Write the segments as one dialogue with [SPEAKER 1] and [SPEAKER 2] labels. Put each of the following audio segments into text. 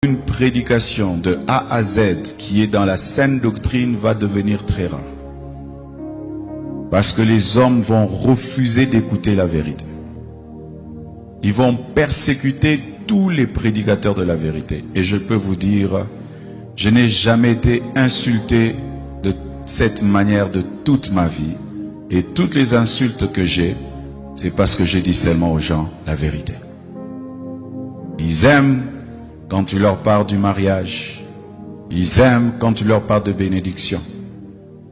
[SPEAKER 1] Une prédication de A à Z qui est dans la saine doctrine va devenir très rare. Parce que les hommes vont refuser d'écouter la vérité. Ils vont persécuter tous les prédicateurs de la vérité. Et je peux vous dire, je n'ai jamais été insulté de cette manière de toute ma vie. Et toutes les insultes que j'ai, c'est parce que j'ai dit seulement aux gens la vérité. Ils aiment quand tu leur parles du mariage. Ils aiment quand tu leur parles de bénédiction.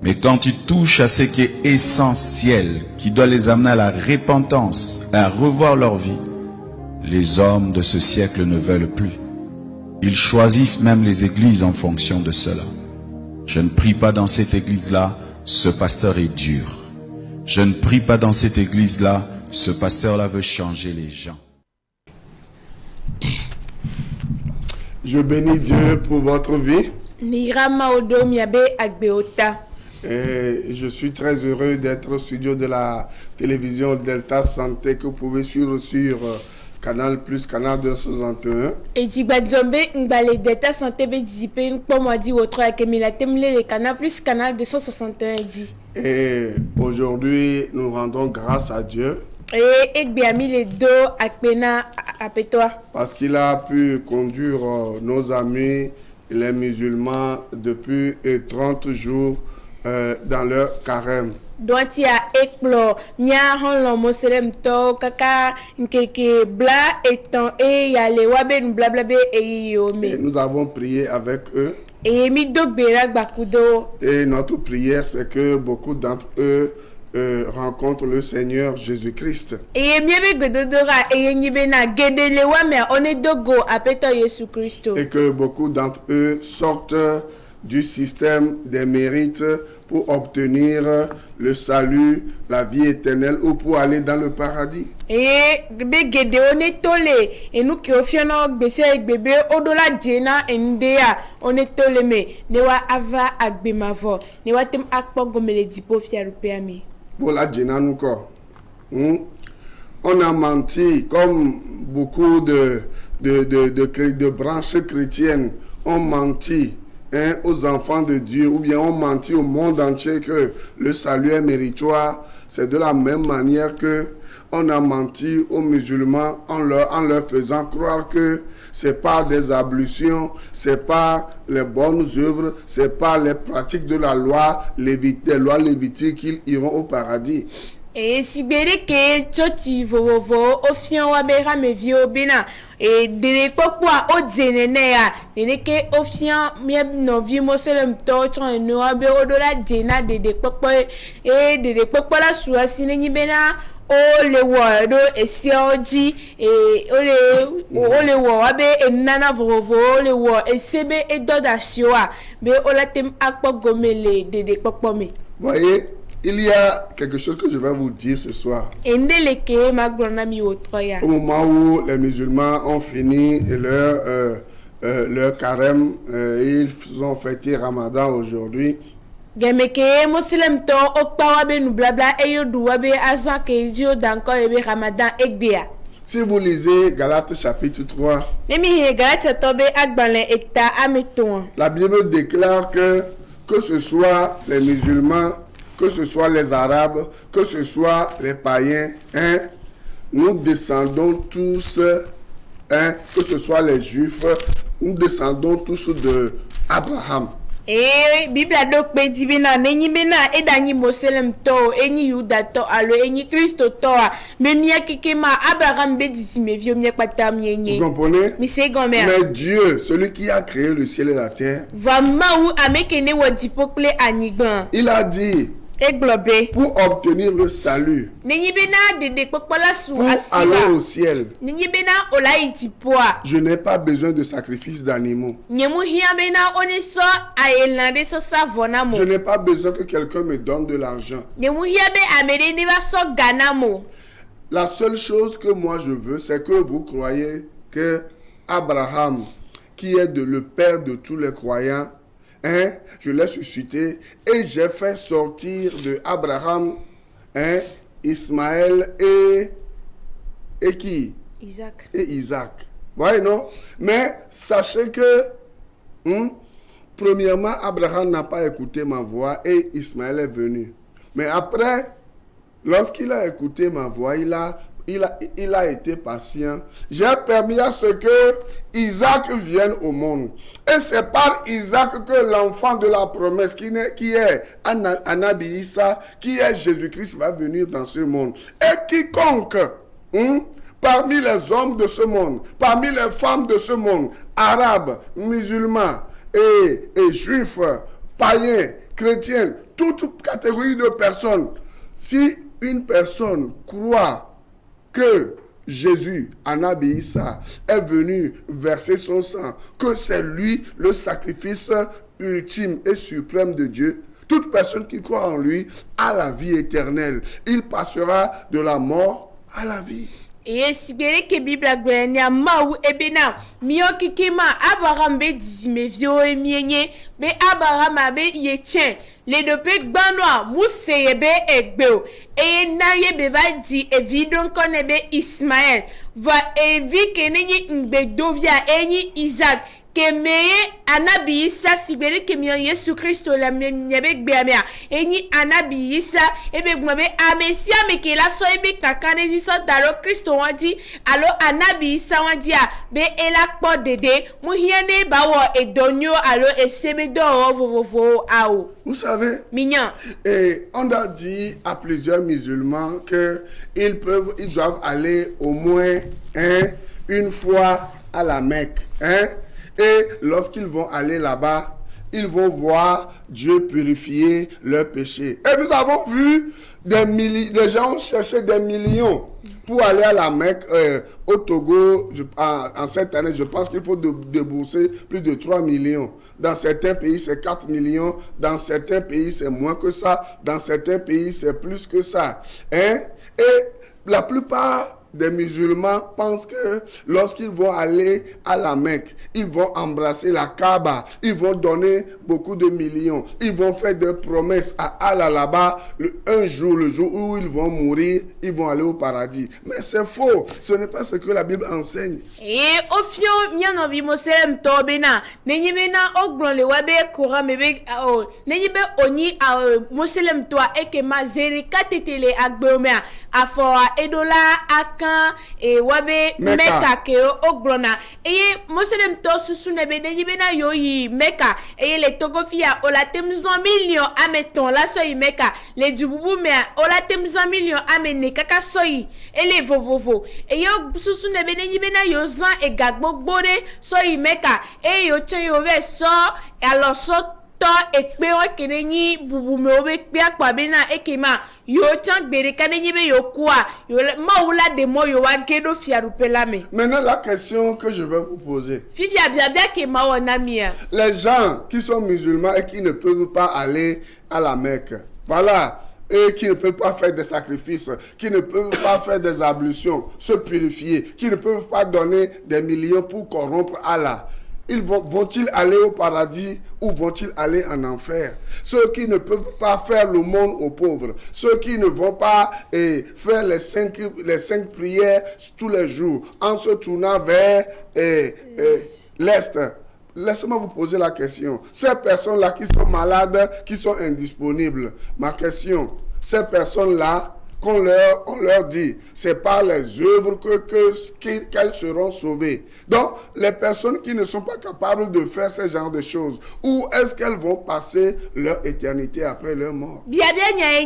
[SPEAKER 1] Mais quand tu touches à ce qui est essentiel, qui doit les amener à la repentance, à revoir leur vie, les hommes de ce siècle ne veulent plus. Ils choisissent même les églises en fonction de cela. Je ne prie pas dans cette église-là, ce pasteur est dur. Je ne prie pas dans cette église-là, ce pasteur-là veut changer les gens.
[SPEAKER 2] Je bénis Dieu pour votre vie. Et je suis très heureux d'être au studio de la télévision Delta Santé que vous pouvez suivre sur Canal Plus, Canal 261.
[SPEAKER 3] Et si Delta Santé Canal Plus, Canal 261 dit.
[SPEAKER 2] Et aujourd'hui, nous rendons grâce à Dieu. Parce qu'il a pu conduire nos amis, les musulmans, depuis 30 jours dans leur carême.
[SPEAKER 3] Et
[SPEAKER 2] nous avons prié avec eux. Et notre prière, c'est que beaucoup d'entre eux rencontrent le Seigneur Jésus-Christ. Et que beaucoup d'entre eux sortent du système des mérites pour obtenir le salut, la vie éternelle ou pour aller dans le paradis.
[SPEAKER 3] Et nous qui
[SPEAKER 2] on a menti comme beaucoup de branches chrétiennes ont menti aux enfants de Dieu, ou bien ont menti au monde entier que le salut est méritoire. C'est de la même manière que on a menti aux musulmans en leur faisant croire que c'est pas des ablutions, c'est pas les bonnes œuvres, c'est pas les pratiques de la loi, des lois lévitiques qu'ils iront au paradis.
[SPEAKER 3] Et si que toti vovovo ofian wa bera me vio bena et de popwa o dzenene ya que ofian mie no vi moselem to tron no abe odola djena de popwa et de popwa la suasine ni bena o le wado e sioji e o le wo abe enana vovovo o le wo e sebe e dodasio be o la tem akpo gomele de popwa me.
[SPEAKER 2] Voyez, il y a quelque chose que je vais vous dire ce soir. Au moment où les musulmans ont fini leur carême, ils ont fêté Ramadan aujourd'hui. Si vous lisez Galates chapitre 3, la Bible déclare que ce soit les musulmans, que ce soit les Arabes, que ce soit les païens, nous descendons tous, que ce soit les Juifs, nous descendons tous de Abraham.
[SPEAKER 3] Bible donc bedibina neni bena edani moselem to eni yuda to alo eni Christo to me mia kikema Abraham bedisi me vieux mia pata mienye.
[SPEAKER 2] Vous comprenez?
[SPEAKER 3] Mais
[SPEAKER 2] Dieu, celui qui a créé le ciel et la terre, il a dit pour obtenir le salut, pour aller au ciel, je n'ai pas besoin de sacrifice d'animaux. Je n'ai pas besoin que quelqu'un me donne de l'argent. La seule chose que moi je veux, c'est que vous croyez que Abraham, qui est le père de tous les croyants, je l'ai suscité et j'ai fait sortir de Abraham Ismaël et qui?
[SPEAKER 3] Isaac.
[SPEAKER 2] Et Isaac. Voyez, non? Mais sachez que, premièrement, Abraham n'a pas écouté ma voix et Ismaël est venu. Mais après, lorsqu'il a écouté ma voix, il a été patient. J'ai permis à ce que Isaac vienne au monde. Et c'est par Isaac que l'enfant de la promesse, qui est Anabi Issa, qui est Jésus-Christ, va venir dans ce monde. Et quiconque, parmi les hommes de ce monde, parmi les femmes de ce monde, arabes, musulmans et juifs, païens, chrétiens, toute catégorie de personnes, si une personne croit que Jésus, Anabi Issa, est venu verser son sang, que c'est lui le sacrifice ultime et suprême de Dieu, toute personne qui croit en lui a la vie éternelle. Il passera de la mort à la vie.
[SPEAKER 3] Et si bien que Bible a gagné maou ebena mio kikima Abraham be dizime vio e mienye be Abraham abe yechen le dope gbanwa museyebe egbeo e na yebe va di evidon konebe Ismaël va evi kenenyi ngbe enyi Isaac kemeye Anabi Issa sibere kemio Yesu Kristo la mnyebe gbeamea enyi Anabi Issa ebe gmabe amesia mekela so ebe kakane jiso daro Kristo wadi alo Anabi Issa wadi a be elakpo dede muhiene bawo edonyo alo esebe do vovovo ao.
[SPEAKER 2] Vous savez,
[SPEAKER 3] mignon.
[SPEAKER 2] Et on a dit à plusieurs musulmans que ils doivent aller au moins une fois à la Mecque. Et lorsqu'ils vont aller là-bas, ils vont voir Dieu purifier leurs péchés. Et nous avons vu des gens chercher des millions pour aller à la Mecque. Au Togo, en cette année, je pense qu'il faut débourser plus de 3 millions. Dans certains pays, c'est 4 millions. Dans certains pays, c'est moins que ça. Dans certains pays, c'est plus que ça. Et la plupart des musulmans pensent que lorsqu'ils vont aller à la Mecque, ils vont embrasser la Kaaba, ils vont donner beaucoup de millions, ils vont faire des promesses à Allah là-bas, le jour où ils vont mourir, ils vont aller au paradis. Mais c'est faux, ce n'est pas ce que la Bible enseigne.
[SPEAKER 3] Et au fond, il y a un vie moselem tobena, nenyi bena ogbon le wabe kora mebe nenyi be oni moselem toa eke mazeri katetele agbeomea afora edola akan e wabe meka ke oglona e moselem to susu nebe nenyi bena yoyi meka e le togofia olatem 100 millions ameton la soyi meka le dububu me olatem 100 millions amene kaka soyi e le vovovo e yo susu nebe nenyi bena yo zan e gagbogbore soyi meka e yo chen yo ve so alors so to ekpe o kenenyi bubume o be pe akpa bena ekema yo chan gbere kanenyi be yo kwa yo maula de mo yo wa gedo fiarupela me.
[SPEAKER 2] Maintenant la question que je vais vous poser.
[SPEAKER 3] Fifia biabia ke ma wona mia.
[SPEAKER 2] Les gens qui sont musulmans et qui ne peuvent pas aller à la Mecque. Voilà. Et qui ne peuvent pas faire des sacrifices, qui ne peuvent pas faire des ablutions, se purifier, qui ne peuvent pas donner des millions pour corrompre Allah. Vont-ils aller au paradis ou vont-ils aller en enfer? Ceux qui ne peuvent pas faire l'aumône aux pauvres, ceux qui ne vont pas faire les cinq prières tous les jours en se tournant vers l'Est. Laissez-moi vous poser la question. Ces personnes-là qui sont malades, qui sont indisponibles, ma question, ces personnes-là, on leur dit, c'est par les œuvres qu'elles seront sauvées. Donc, les personnes qui ne sont pas capables de faire ce genre de choses, où est-ce qu'elles vont passer leur éternité après leur mort?
[SPEAKER 3] Bien,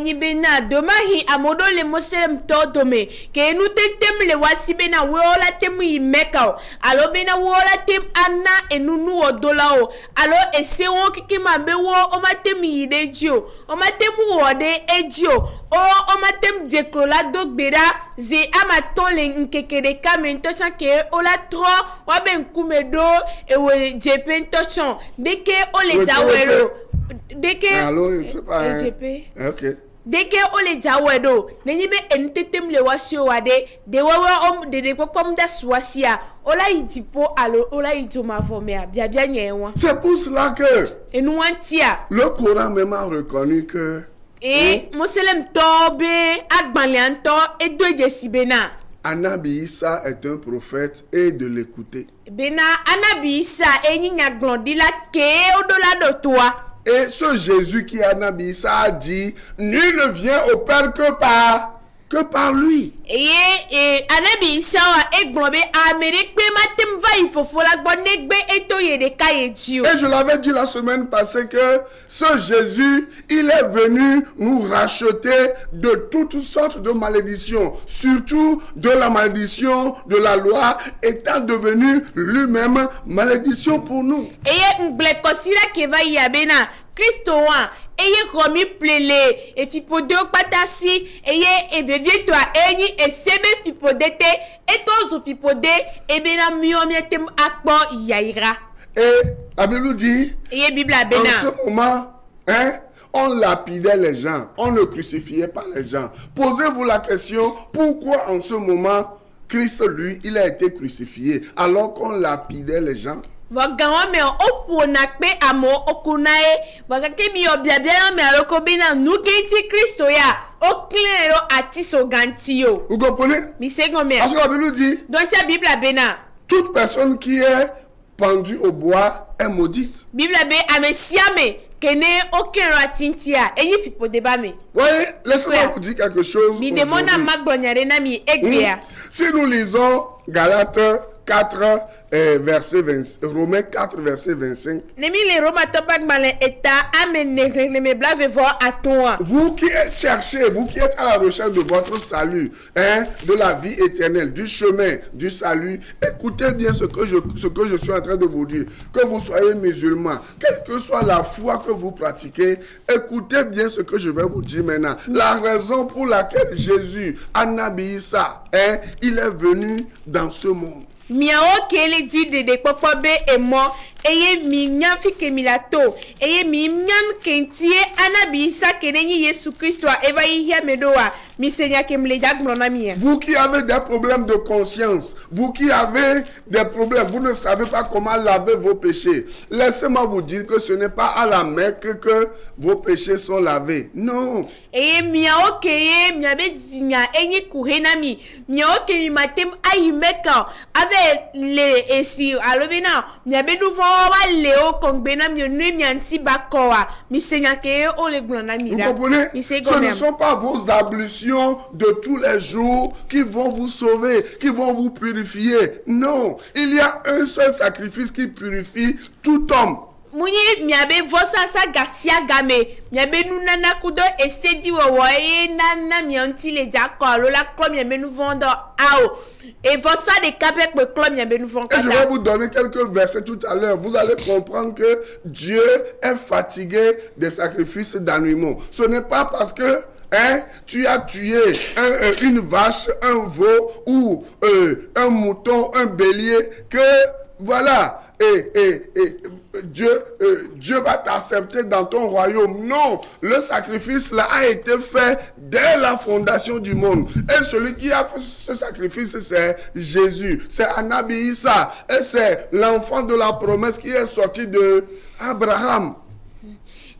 [SPEAKER 3] n'y bena, domahi, amodo le moselem to dome, que nous tem le wasi bena, wola tem y mekao, alo bena wola tem anna et nous odolao, alo ese won kiki mambe wo, o matem yide dio, o matem wode edio, o matem deklola dogbera ze amaton le nkekere kamento chanke ola tro wa ben kumedo e we jepen tochon deke ole jawero deke
[SPEAKER 2] allo c'est pas OK
[SPEAKER 3] deke ole jawedo nenyibe entetem le wasio wade de wawa de popom da swasia ola idipo alo ola idoma vomea bia nyewa.
[SPEAKER 2] C'est pour cela que
[SPEAKER 3] et nous antia
[SPEAKER 2] le Coran même a reconnu que
[SPEAKER 3] et moselem tobe agbanlianto edo jesibena
[SPEAKER 2] Anabi Issa est un prophète et de l'écouter.
[SPEAKER 3] Bena anabi Isa enyi nyaglondila ke odola do toi.
[SPEAKER 2] Et ce Jésus qui est Anabi Issa a dit, nul ne vient au Père que par lui.
[SPEAKER 3] Eye anabi Isa wa eglombe Amérique pe matem va ifofola gbonegbe eto yede kayeji o.
[SPEAKER 2] Et je l'avais dit la semaine passée que ce Jésus, il est venu nous racheter de toutes sortes de malédictions, surtout de la malédiction de la loi, étant devenu lui-même malédiction pour nous.
[SPEAKER 3] Eye ngle kosira ke va yabena Kristo wa eye komi plele e fipode okpatasi eye evevie to enyi esebe fipodete etozo fipode ebena miometem akpo yaira.
[SPEAKER 2] Et la Bible dit,
[SPEAKER 3] Eye Bible
[SPEAKER 2] en
[SPEAKER 3] abena
[SPEAKER 2] ce moment, on lapidait les gens, on ne crucifiait pas les gens. Posez-vous la question, pourquoi en ce moment, Christ, lui, il a été crucifié alors qu'on lapidait les gens?
[SPEAKER 3] Wagawa me opunakpe amo okunae wagake mi obiabia me alokobina nugenti Kristo ya oklero atiso gantio.
[SPEAKER 2] Vous comprenez?
[SPEAKER 3] Mi segome.
[SPEAKER 2] Parce que la Bible dit,
[SPEAKER 3] Donc la Bible abena.
[SPEAKER 2] toute personne qui est pendue au bois est maudite.
[SPEAKER 3] Bible abe amesiame kene okero atintia enyi fipo debame.
[SPEAKER 2] Voyez, laissez-moi vous dire quelque chose.
[SPEAKER 3] Mi demona
[SPEAKER 2] aujourd'hui.
[SPEAKER 3] magbonyare na mi egbea.
[SPEAKER 2] Si nous lisons Galates 4, verset 20, Romains 4, verset 25.
[SPEAKER 3] Nemi le Roma topak malen eta amene me blave vo atoa.
[SPEAKER 2] Vous qui cherchez, vous qui êtes à la recherche de votre salut, de la vie éternelle, du chemin, du salut, écoutez bien ce que je suis en train de vous dire. Que vous soyez musulman, quelle que soit la foi que vous pratiquez, écoutez bien ce que je vais vous dire maintenant. La raison pour laquelle Jésus, Anabi Issa, il est venu dans ce monde.
[SPEAKER 3] Miao kele di de popobe e mo eye mi nyan fike milato eye mi nyan kentie anabi Isa kenenyi Yesu Kristo eva yihia medoa mi senya kemle jagmrona mi.
[SPEAKER 2] Vous qui avez des problèmes de conscience, vous qui avez des problèmes, vous ne savez pas comment laver vos péchés. Laissez-moi vous dire que ce n'est pas à la Mecque que vos péchés sont lavés. Non.
[SPEAKER 3] Eye miao keye miabe zinya enyi kuhena mi miao ke mi matem ayimeka avec les esi alobena miabe nouveau wa leo kongbena mi nu mi anti bakoa mi senya ke o le glona mi
[SPEAKER 2] Vous
[SPEAKER 3] da.
[SPEAKER 2] comprenez?
[SPEAKER 3] Mi se
[SPEAKER 2] Ce ne sont pas vos ablutions de tous les jours qui vont vous sauver, qui vont vous purifier. Non. Il y a un seul sacrifice qui purifie tout homme.
[SPEAKER 3] Muni miabe vosa sa gasia game miabe nunana kudo esedi wowoye nana mianti le jako alola klo miabe nu vondo ao et vosa de kapek be klo miabe nu vondo.
[SPEAKER 2] Et je vais vous donner quelques versets tout à l'heure. Vous allez comprendre que Dieu est fatigué des sacrifices d'animaux. Ce n'est pas parce que tu as tué une vache, un veau ou un mouton, un bélier que voilà Dieu va t'accepter dans ton royaume. Non, le sacrifice là a été fait dès la fondation du monde. Et celui qui a fait ce sacrifice, c'est Jésus, c'est Anabi Issa, et c'est l'enfant de la promesse qui est sorti de Abraham.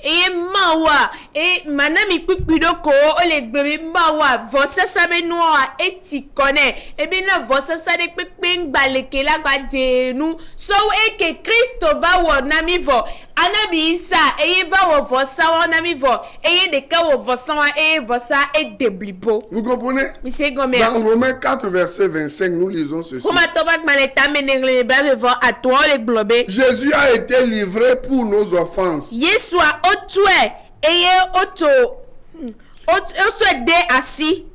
[SPEAKER 3] Et mawa et manami pipidoko ole gbemi mawa vosa sabe noa eti kone e bi na vosa sa de pipin baleke la gba jenu so e ke Kristo va wo nami vo anabi Isa e va wo vosa wo nami vo e de ka wo vosa wa e vosa e deblibo.
[SPEAKER 2] Vous comprenez? Dans Romains 4 verset 25 nous lisons ceci. Jésus a été livré pour nos offenses.
[SPEAKER 3] Yesua otue eye oto oso de asi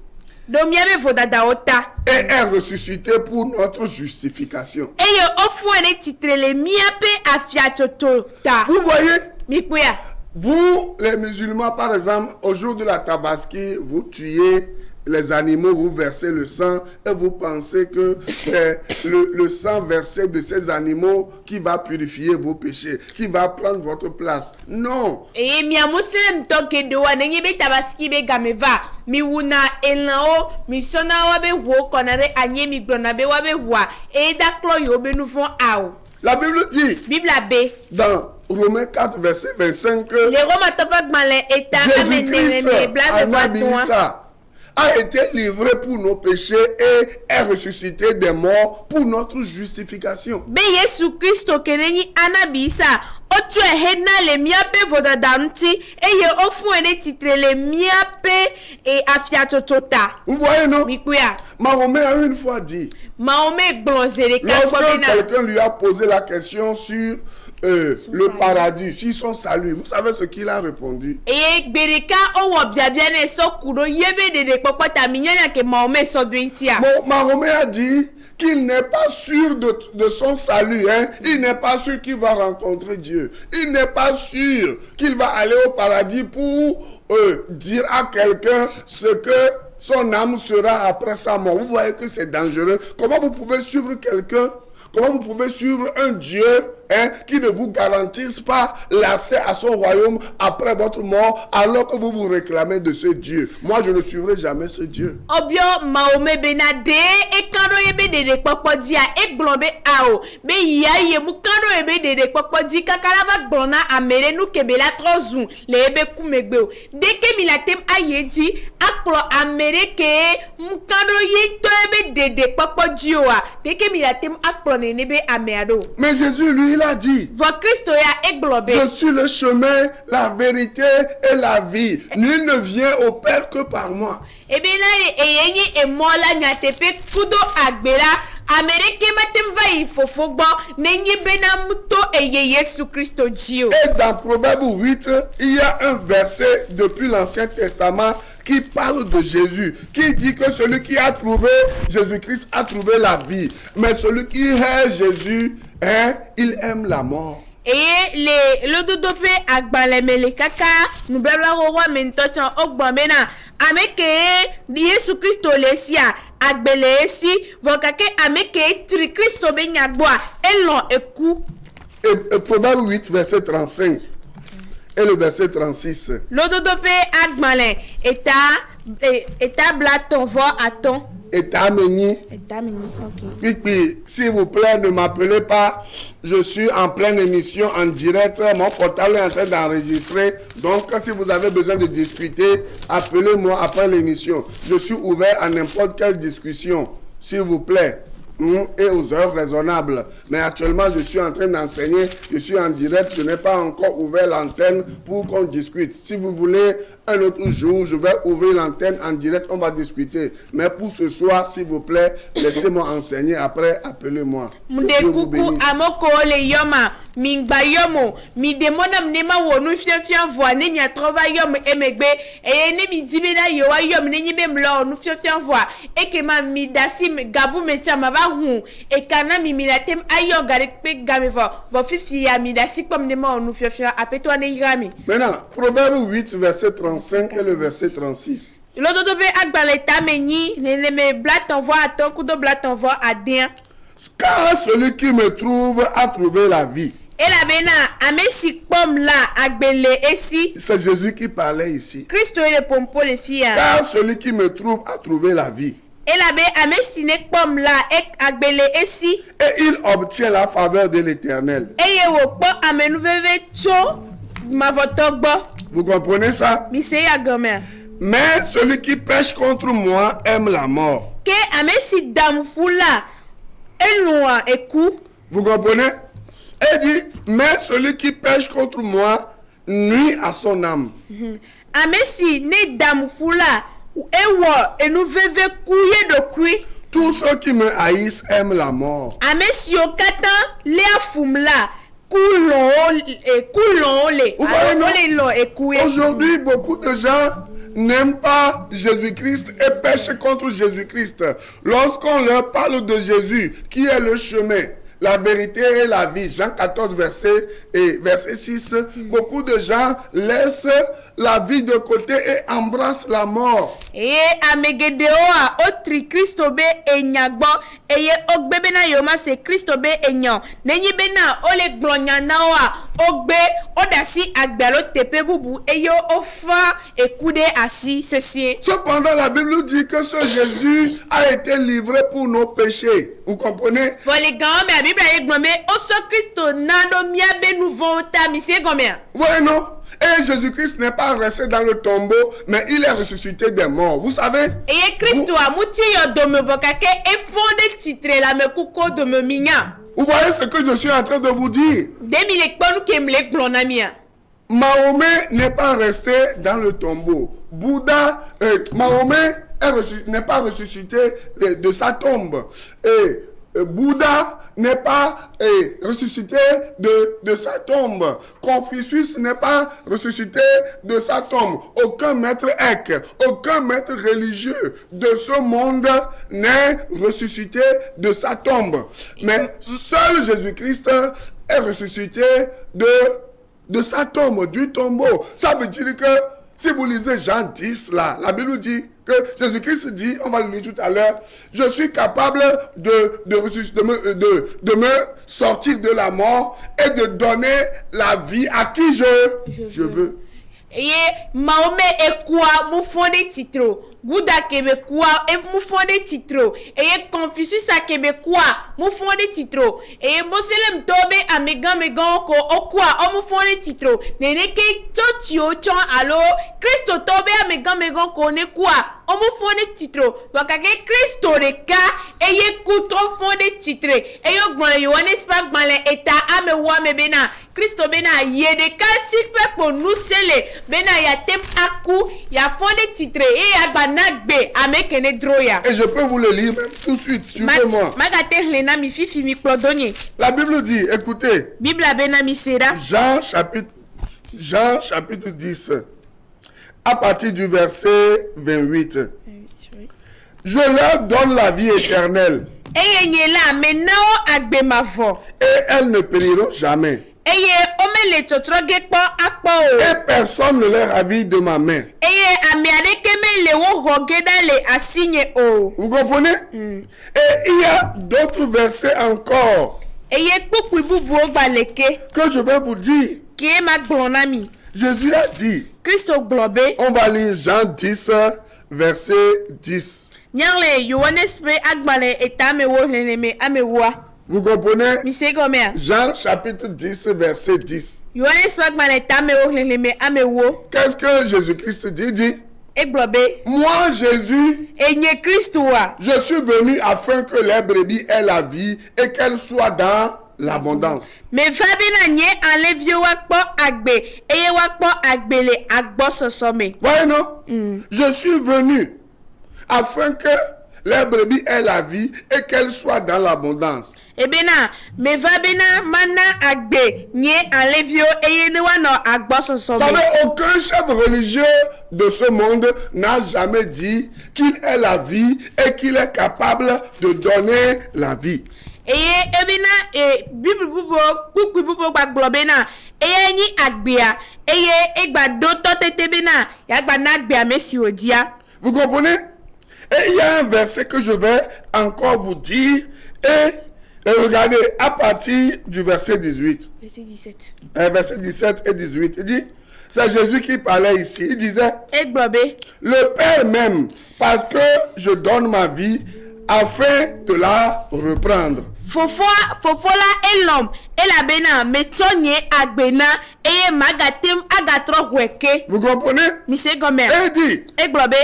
[SPEAKER 3] domiabe vodada ota
[SPEAKER 2] et est ressuscité pour notre justification.
[SPEAKER 3] Eye ofuene titrele miape afiatota.
[SPEAKER 2] Vous voyez?
[SPEAKER 3] Mikuya.
[SPEAKER 2] Vous les musulmans par exemple au jour de la Tabaski vous tuez les animaux, vous versez le sang et vous pensez que c'est le sang versé de ces animaux qui va purifier vos péchés, qui va prendre votre place. Non.
[SPEAKER 3] Et mi amusem toke doa nenye be tabaski be gameva mi wuna elao mi sona wabe wo konare anye mi glona be wabe wa e da klo yo be nou fon ao.
[SPEAKER 2] La Bible dit
[SPEAKER 3] Bible B
[SPEAKER 2] dans Romains 4 verset 25 que
[SPEAKER 3] les Romains topak malen eta
[SPEAKER 2] Jésus-Christ, Anabi Issa, a été livré pour nos péchés et est ressuscité des morts pour notre justification.
[SPEAKER 3] Be Yesu Kristo kenenyi anabisa otu ehena le miape vodadanti eye ofu ene titre le miape et afiatotota.
[SPEAKER 2] Vous voyez, non?
[SPEAKER 3] Mikuya.
[SPEAKER 2] Mahomet a une fois dit,
[SPEAKER 3] Mahomet blonzere
[SPEAKER 2] lorsque quelqu'un lui a posé la question sur le paradis, sur son salut, vous savez ce qu'il a répondu?
[SPEAKER 3] Eye bereka owo biabiane sokuro yebe de popota minyanya ke Mahomet so dwintia.
[SPEAKER 2] Mahomet a dit qu'il n'est pas sûr de son salut, hein? Il n'est pas sûr qu'il va rencontrer Dieu. Il n'est pas sûr qu'il va aller au paradis pour dire à quelqu'un ce que son âme sera après sa mort. Vous voyez que c'est dangereux. Comment vous pouvez suivre quelqu'un? Comment vous pouvez suivre un Dieu, hein, qui ne vous garantisse pas l'accès à son royaume après votre mort, alors que vous vous réclamez de ce Dieu? Moi, je ne suivrai jamais ce Dieu.
[SPEAKER 3] Obio Mahomet benade e kando yebe de popodia e glombe ao be yaye mu kando yebe de popodi kakalava glona amere nu kebela trozun le ebe kumegbe o deke milatem ayedi aklo amerike mu kando ye to ebe de popodio a deke milatem aklo ne nebe ameado.
[SPEAKER 2] Mais Jésus, lui, il a dit,
[SPEAKER 3] Vo Kristo ya e glombe.
[SPEAKER 2] je suis le chemin, la vérité et la vie. Nul ne vient au Père que par moi.
[SPEAKER 3] Ebena eyenyi emola nyatepe kudo agbera amerike matem vai fofogbo nenyi bena muto eye Yesu Kristo jio.
[SPEAKER 2] Et dans Proverbe 8, il y a un verset depuis l'Ancien Testament qui parle de Jésus, qui dit que celui qui a trouvé Jésus-Christ a trouvé la vie. Mais celui qui hait Jésus, hein, il aime la mort.
[SPEAKER 3] Eye le dodope agbale mele kaka nubela rowa mentocha ogbamena ameke Yesu Kristo lesia agbele esi vokake ameke tri Kristo benyagboa elon eku.
[SPEAKER 2] Et Proverbe 8, verset 35 et le verset 36.
[SPEAKER 3] Le dodope agbale eta blaton vo aton.
[SPEAKER 2] Et Améni.
[SPEAKER 3] Ok.
[SPEAKER 2] Et puis, s'il vous plaît, ne m'appelez pas. Je suis en pleine émission, en direct. Mon portable est en train d'enregistrer. Donc, si vous avez besoin de discuter, appelez-moi après l'émission. Je suis ouvert à n'importe quelle discussion, s'il vous plaît. Et aux heures raisonnables. Mais actuellement, je suis en train d'enseigner, je suis en direct, je n'ai pas encore ouvert l'antenne pour qu'on discute. Si vous voulez, un autre jour, je vais ouvrir l'antenne en direct, on va discuter. Mais pour ce soir, s'il vous plaît, laissez-moi enseigner, après, appelez-moi.
[SPEAKER 3] Mdekuku amoko le yoma mingba yomo mi demona mnema wonu fiafia voa ne nya trova yom emegbe eye ne mi dibena yowa yom ne nyibe mlo nu fiafia voa ekema mi dasi gabu metia maba hu ekana mi milatem ayo garek game vo fifi ya mi dasi kom nema onu fiafia apetwa ne yami.
[SPEAKER 2] Maintenant, Proverbe 8 verset 35 et le verset 36.
[SPEAKER 3] Lododobe agbale tameni ne me blat envoie à ton coup de blat envoie à dien.
[SPEAKER 2] Car celui qui me trouve a trouvé la vie.
[SPEAKER 3] Et la bena amesi pom la agbele esi.
[SPEAKER 2] C'est Jésus qui parlait ici.
[SPEAKER 3] Christo et le pompo les filles.
[SPEAKER 2] Car celui qui me trouve a trouvé la vie.
[SPEAKER 3] Et la be amesi ne pom la ek agbele esi.
[SPEAKER 2] Et il obtient la faveur de l'Éternel.
[SPEAKER 3] Et ye wo po amenuveve cho ma votogbo.
[SPEAKER 2] Vous comprenez ça?
[SPEAKER 3] Mi se ya gomer.
[SPEAKER 2] Mais celui qui pêche contre moi aime la mort.
[SPEAKER 3] Ke amesi damfula elwa eku.
[SPEAKER 2] Vous comprenez? Et dit, mais celui qui pêche contre moi nuit à son âme.
[SPEAKER 3] Amesi ne damfula ewo enuveve kuye do kui.
[SPEAKER 2] Tous ceux qui me haïssent aiment la mort.
[SPEAKER 3] Amesi okata le afumla coulon le.
[SPEAKER 2] Aujourd'hui, beaucoup de gens n'aiment pas Jésus-Christ et pêchent contre Jésus-Christ. Lorsqu'on leur parle de Jésus, qui est le chemin, la vérité et la vie, Jean 14, verset 6, beaucoup de gens laissent la vie de côté et embrassent la mort.
[SPEAKER 3] Et amegedeoa otri Christo be enyagbo eye ogbebena yoma se Christo be enyan nenyi bena ole glonya naoa ogbe odasi agbelo tepe bubu eyo ofa ekude asi sesien.
[SPEAKER 2] Cependant, la Bible dit que ce Jésus a été livré pour nos péchés. Vous comprenez?
[SPEAKER 3] Vole gan me Bible ye gbome oso Kristo nando miabe nouveau ta misie gomea.
[SPEAKER 2] Oui, non? Et Jésus-Christ n'est pas resté dans le tombeau, mais il est ressuscité des morts. Vous savez?
[SPEAKER 3] Et Kristo amuti yo dome vokake e fonde titre la me kuko dome minya.
[SPEAKER 2] Vous voyez ce que je suis en train de vous dire? Mahomet n'est pas resté dans le tombeau. Mahomet n'est pas ressuscité de sa tombe. Et Bouddha n'est pas ressuscité de sa tombe. Confucius n'est pas ressuscité de sa tombe. Aucun maître ek, aucun maître religieux de ce monde n'est ressuscité de sa tombe. Mais seul Jésus-Christ est ressuscité de sa tombe, du tombeau. Ça veut dire que si vous lisez Jean 10 là, la Bible dit que Jésus-Christ dit, on va le lire tout à l'heure, je suis capable de me sortir de la mort et de donner la vie à qui je veux.
[SPEAKER 3] Et Mahomet est quoi mon fondé titro Bouddha québécois et mon fondé titro et Confucius a québécois mon fondé titro et Moselem tobe a megan ko okwa o mon fondé titro nene ke totio chon allo Christo tobe a megan ko ne quoi o mon fondé titro wakake Christo de ka et ye kuto fondé titre et yo gbon yo ne spa gbale eta ame wa me bena Christo bena ye de ka sikpe pour nous sele bena ya tem aku ya fondé titre et ya banagbe amekene droya.
[SPEAKER 2] Et je peux vous le lire même tout de suite, suivez-moi. La Bible dit, écoutez.
[SPEAKER 3] Bible bena misera.
[SPEAKER 2] Jean chapitre 10. À partir du verset 28. Je leur donne la vie éternelle. Et elles ne périront jamais. Et personne ne les ravit de ma main. Vous comprenez? Et il y a d'autres versets encore que je vais vous dire. Jésus a dit, on va lire Jean 10, verset 10. Vous comprenez? Jean chapitre 10, verset 10. Qu'est-ce que Jésus-Christ dit? Moi, Jésus, je suis venu afin que les brebis aient la vie et qu'elles soient dans l'abondance. Voyez, non? Je suis venu afin que les brebis aient la vie et qu'elles soient dans l'abondance. Vous savez, aucun chef religieux de ce monde n'a jamais dit qu'il est la vie et qu'il est capable de donner la vie. Vous comprenez? Et il y a un verset que je vais encore vous dire et regardez à partir du verset 18.
[SPEAKER 3] Verset 17.
[SPEAKER 2] Verset 17 et 18. Il dit, c'est Jésus qui parlait ici. Il disait, le Père m'aime parce que je donne ma vie afin de la reprendre.
[SPEAKER 3] Fofola elom elabena metonye agbena eye magatem agatro weke.
[SPEAKER 2] Vous comprenez?
[SPEAKER 3] Mise gomer.
[SPEAKER 2] Et dit,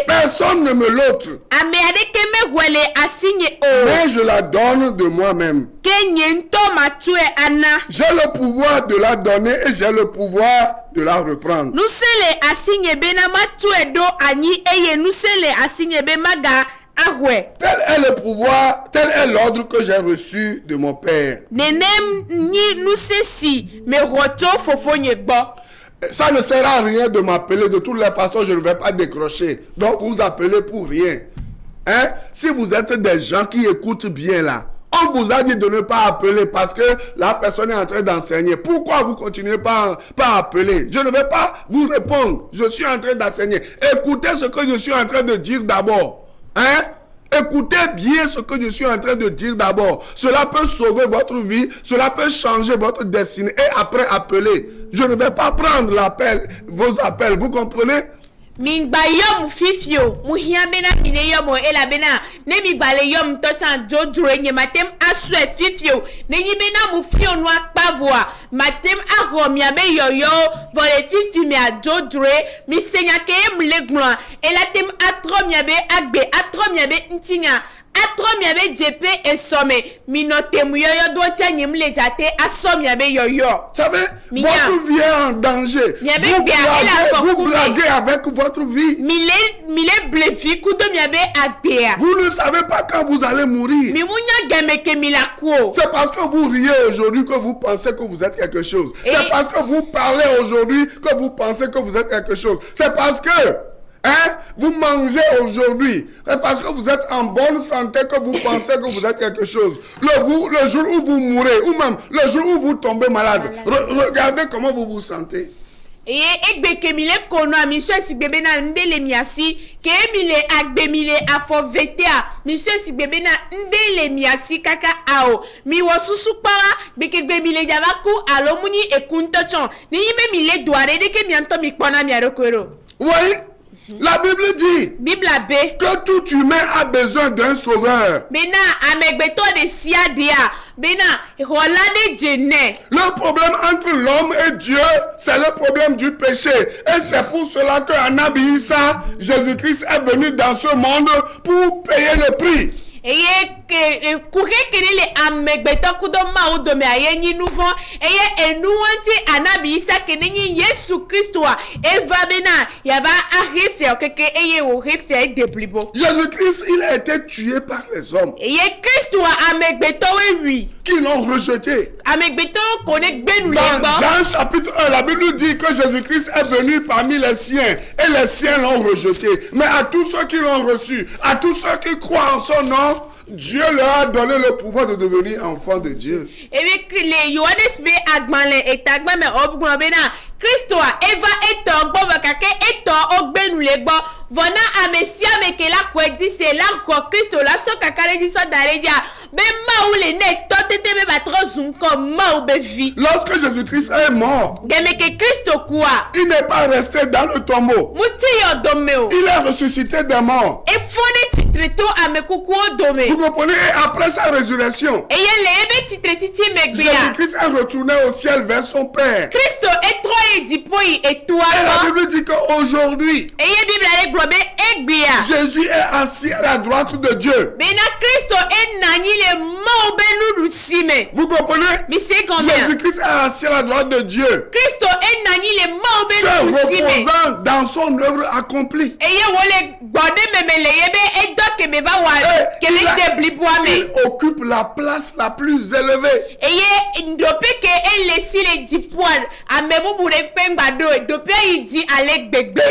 [SPEAKER 2] personne ne me l'ôte.
[SPEAKER 3] Ame adeke me wele asigné o.
[SPEAKER 2] Mais je la donne de moi-même.
[SPEAKER 3] Kenyento matue ana.
[SPEAKER 2] J'ai le pouvoir de la donner et j'ai le pouvoir de la reprendre.
[SPEAKER 3] Nous sele asigné bena matue do ani eye nous sele asigné be maga.
[SPEAKER 2] Tel est le pouvoir, tel est l'ordre que j'ai reçu de mon Père. Ça ne sert à rien de m'appeler. De toutes les façons, je ne vais pas décrocher. Donc, vous appelez pour rien. Hein? Si vous êtes des gens qui écoutent bien là, on vous a dit de ne pas appeler parce que la personne est en train d'enseigner. Pourquoi vous continuez pas appeler? Je ne vais pas vous répondre. Je suis en train d'enseigner. Écoutez ce que je suis en train de dire d'abord. Hein? Écoutez bien ce que je suis en train de dire d'abord. Cela peut sauver votre vie, cela peut changer votre destinée. Et après, appelez. Je ne vais pas prendre vos appels, vous comprenez?
[SPEAKER 3] Min ba yom fifio mu hia bena mine yom ela bena ne mi bale yom to chan jodure nye matem aswe fifio ne nyi bena mu fio no akpavoa matem ahomia be yoyo vole fifi mi adodure mi senya ke mlegmwa ela tem atromia be agbe atromia be ntinya atromia be jepe et somme minotem yoyo do tia nyimle jate asomia be yoyo.
[SPEAKER 2] Savez, votre vie est en danger. Vous blaguez avec votre vie. Vous ne savez pas quand vous allez mourir. C'est parce que vous riez aujourd'hui que vous pensez que vous êtes quelque chose. C'est parce que vous parlez aujourd'hui que vous pensez que vous êtes quelque chose. C'est parce que vous mangez aujourd'hui. C'est parce que vous êtes en bonne santé que vous pensez que vous êtes quelque chose. Le jour où vous mourrez, ou même le jour où vous tombez malade, regardez comment vous vous sentez.
[SPEAKER 3] Et ekbe kemile kono a monsieur si bebe na ndele miasi ke emile agbe mile afo vetea monsieur si bebe na ndele miasi kaka ao mi wosusu para bekegbe mile javaku alo muni ekunto chon ni yibe mile doare de ke mianto mi pona mi arokwero.
[SPEAKER 2] Oui. La Bible dit que tout humain a besoin d'un sauveur. Le problème entre l'homme et Dieu, c'est le problème du péché. Et c'est pour cela que Anabi Issa, Jésus-Christ est venu dans ce monde pour payer le prix. Jésus-Christ, il a été tué par les hommes qui l'ont rejeté. Dans Jean chapitre 1, la Bible dit que Jésus-Christ est venu parmi les siens et les siens l'ont rejeté. Mais à tous ceux qui l'ont reçu, à tous ceux qui croient en son nom, Dieu leur a donné le pouvoir de devenir enfants de Dieu.
[SPEAKER 3] Christo eva eto gbo bakake eto ogbenu legbo vona amesia mekela kwedi se la ko Christo la so kakare di so dareja be maule ne totete be batro zunko mau be vi.
[SPEAKER 2] Lorsque Jésus-Christ est mort,
[SPEAKER 3] demeke Christo quoi,
[SPEAKER 2] il n'est pas resté dans le tombeau.
[SPEAKER 3] Mutiyo domeo.
[SPEAKER 2] Il est ressuscité des morts.
[SPEAKER 3] E fone titreto amekuku dome.
[SPEAKER 2] Vous comprenez? Après sa résurrection,
[SPEAKER 3] et yele titre titi megbia.
[SPEAKER 2] Jésus-Christ est retourné au ciel vers son Père.
[SPEAKER 3] Christo est
[SPEAKER 2] et la Bible dit qu'aujourd'hui, Jésus est assis à la droite de Dieu. Vous comprenez? Jésus-Christ est assis à la droite de Dieu, se reposant dans son œuvre accomplie. Il occupe la place la plus élevée.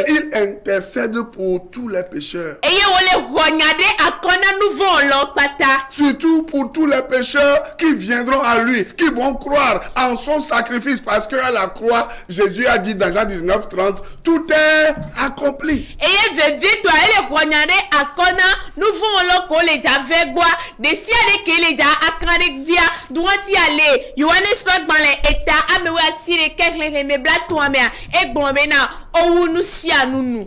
[SPEAKER 2] Il intercède pour tous les pécheurs. Surtout pour tous les pécheurs qui viendront à lui, qui vont croire en son sacrifice, parce qu'à la croix, Jésus a dit dans Jean 19:30, tout est accompli.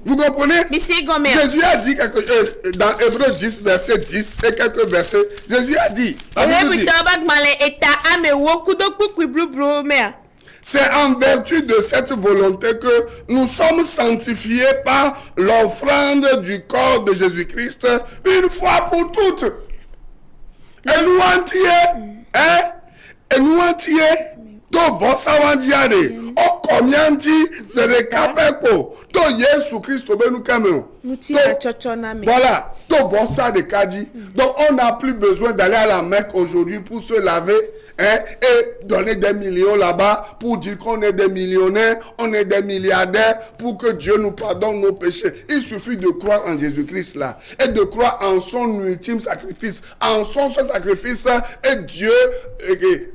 [SPEAKER 2] Vous comprenez? Jésus a dit quelque chose dans Hébreux 10 verset 10 et quelques versets. Jésus a dit, c'est en vertu de cette volonté que nous sommes sanctifiés par l'offrande du corps de Jésus-Christ une fois pour toutes. Et nous entiers, to vosawan diade o komianti serekapepo to Yesu Christ benu kameo. Voilà, to vosa de kadi. Donc on n'a plus besoin d'aller à la Mecque aujourd'hui pour se laver et donner des millions là-bas pour dire qu'on est des millionnaires, on est des milliardaires pour que Dieu nous pardonne nos péchés. Il suffit de croire en Jésus-Christ là et de croire en son ultime sacrifice, en son seul sacrifice, et Dieu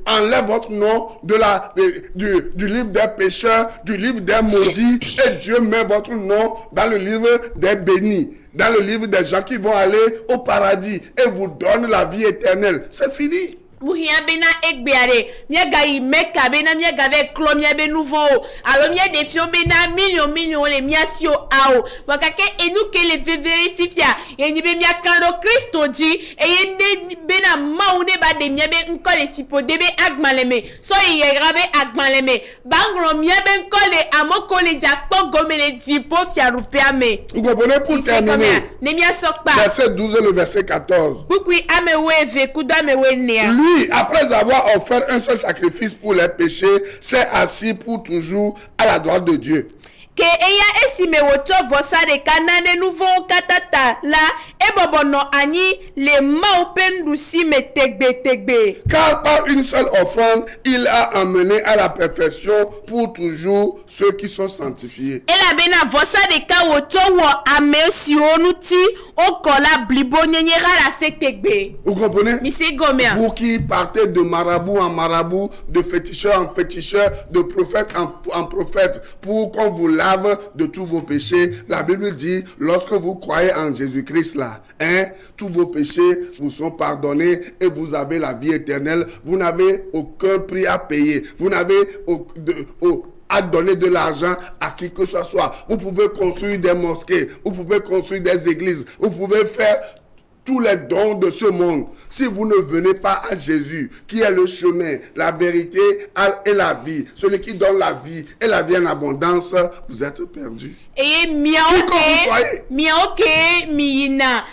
[SPEAKER 2] enlève votre nom du livre des pécheurs, du livre des maudits, et Dieu met votre nom dans le livre des bénis. dans le livre des gens qui vont aller au paradis et vous donnent la vie éternelle. C'est fini.
[SPEAKER 3] Buhia bena egbeare mia gayi meka bena mia gave klo mia be nouveau alors mia defion bena million le mia sio ao wakake enu ke le verifia yeni be mia kando Kristo di e yende bena maune ba de mia be nko le tipo debe agmaleme so ye grabe agmaleme bangro mia be nko le amoko le jakpo gomele dipo fia rupia me.
[SPEAKER 2] Vous comprenez pour terminer?
[SPEAKER 3] Ne mia sokpa.
[SPEAKER 2] Verset 12 et le verset 14.
[SPEAKER 3] Bukui amewe ve kudamewe nea.
[SPEAKER 2] Lui, après avoir offert un seul sacrifice pour les péchés, s'est assis pour toujours à la droite de Dieu.
[SPEAKER 3] Ke eya esime woto vosa de kanane nouveau katata la ebobono ani le maupendu si me tegbe.
[SPEAKER 2] Car par une seule offrande, il a amené à la perfection pour toujours ceux qui sont sanctifiés.
[SPEAKER 3] Ela bena vosa de ka woto wo ame si onuti okola blibo nyenyera la se tegbe.
[SPEAKER 2] Vous comprenez?
[SPEAKER 3] Misi gomea.
[SPEAKER 2] Vous qui partez de marabout en marabout, de féticheur en féticheur, de prophète en prophète, pour qu'on vous lave de tous vos péchés. La Bible dit, lorsque vous croyez en Jésus-Christ là, tous vos péchés vous sont pardonnés et vous avez la vie éternelle. Vous n'avez aucun prix à payer. Vous n'avez à donner de l'argent à qui que ce soit. Vous pouvez construire des mosquées, vous pouvez construire des églises, vous pouvez faire tous les dons de ce monde. Si vous ne venez pas à Jésus, qui est le chemin, la vérité et la vie, celui qui donne la vie et la vie en abondance, vous êtes perdu.
[SPEAKER 3] Et miaoke miina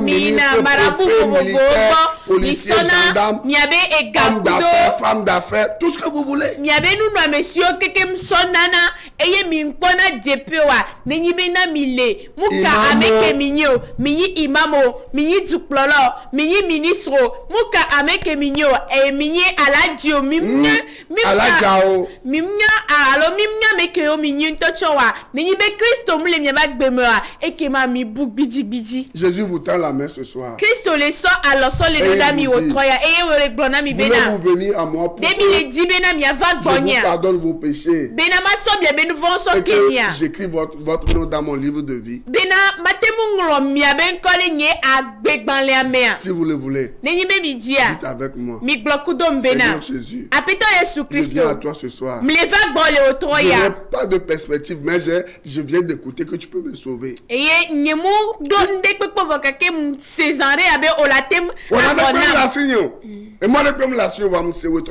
[SPEAKER 3] miina marabu bobo misona miabe e gakudo
[SPEAKER 2] femme d'affaires, tout ce que vous voulez.
[SPEAKER 3] Miabe nous monsieur keke msonana eye mimpona depewa nenyibe na mile muka ameke minyo minyi imamo minyi duplolo minyi ministro muka ameke minyo e minyi aladio mimnya
[SPEAKER 2] alajao
[SPEAKER 3] mimnya alo mimnya meke yo minyi ntochowa nenyibe Kristo mule miaba gbemewa ekema mi bug bidi.
[SPEAKER 2] Jésus vous tend la main ce soir.
[SPEAKER 3] Kristo le so alo so le doda mi otroya eye wele glona mi bena.
[SPEAKER 2] Vous venir à moi pour
[SPEAKER 3] Debi le di bena mi ava gbonya.
[SPEAKER 2] Je vous pardonne vos péchés.
[SPEAKER 3] Bena ma so bien benu von so kenya.
[SPEAKER 2] J'écris votre nom dans mon livre de vie.
[SPEAKER 3] Bena matemu ngro mi aben kole nye agbegban le amea.
[SPEAKER 2] Si vous le voulez.
[SPEAKER 3] Nenyibe mi dia.
[SPEAKER 2] Dites avec moi.
[SPEAKER 3] Mi glokudo mbena.
[SPEAKER 2] Seigneur Jésus.
[SPEAKER 3] Apito Yesu Kristo.
[SPEAKER 2] Je viens à toi ce soir.
[SPEAKER 3] Mi le va gbo le otroya.
[SPEAKER 2] Je n'ai pas de perspective mais je viens d'écouter que tu peux me sauver.
[SPEAKER 3] Eye nyemu do ndekpe voka ke msezanre abe olatem
[SPEAKER 2] la signo. Et moi, la signo va me sauver.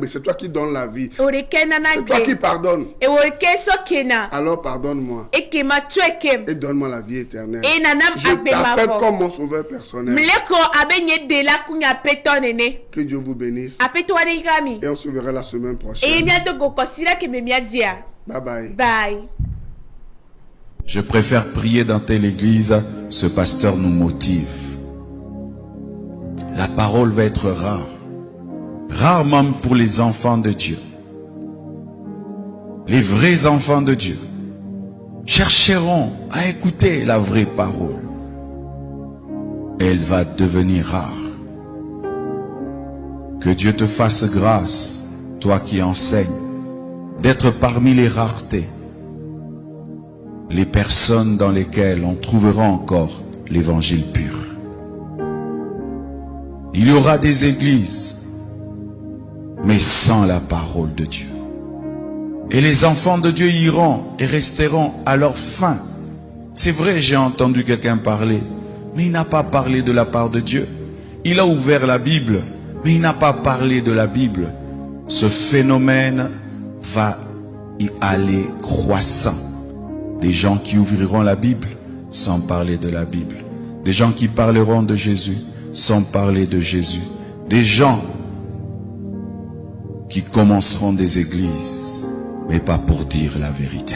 [SPEAKER 2] C'est toi qui donnes la vie. C'est toi qui pardonne. Alors pardonne-moi. Et donne-moi la vie éternelle. Je t'accepte comme mon sauveur personnel. Que Dieu vous bénisse. Et on se verra la semaine prochaine. Bye bye.
[SPEAKER 3] Bye.
[SPEAKER 1] Je préfère prier dans telle église, ce pasteur nous motive. La parole va être rare. Rare même pour les enfants de Dieu. Les vrais enfants de Dieu chercheront à écouter la vraie parole. Elle va devenir rare. Que Dieu te fasse grâce, toi qui enseignes, d'être parmi les raretés. Les personnes dans lesquelles on trouvera encore l'évangile pur. Il y aura des églises, mais sans la parole de Dieu. Et les enfants de Dieu iront et resteront à leur fin. C'est vrai, j'ai entendu quelqu'un parler, mais il n'a pas parlé de la part de Dieu. Il a ouvert la Bible, mais il n'a pas parlé de la Bible. Ce phénomène va y aller croissant. Des gens qui ouvriront la Bible sans parler de la Bible. Des gens qui parleront de Jésus sans parler de Jésus. Des gens qui commenceront des églises, mais pas pour dire la vérité.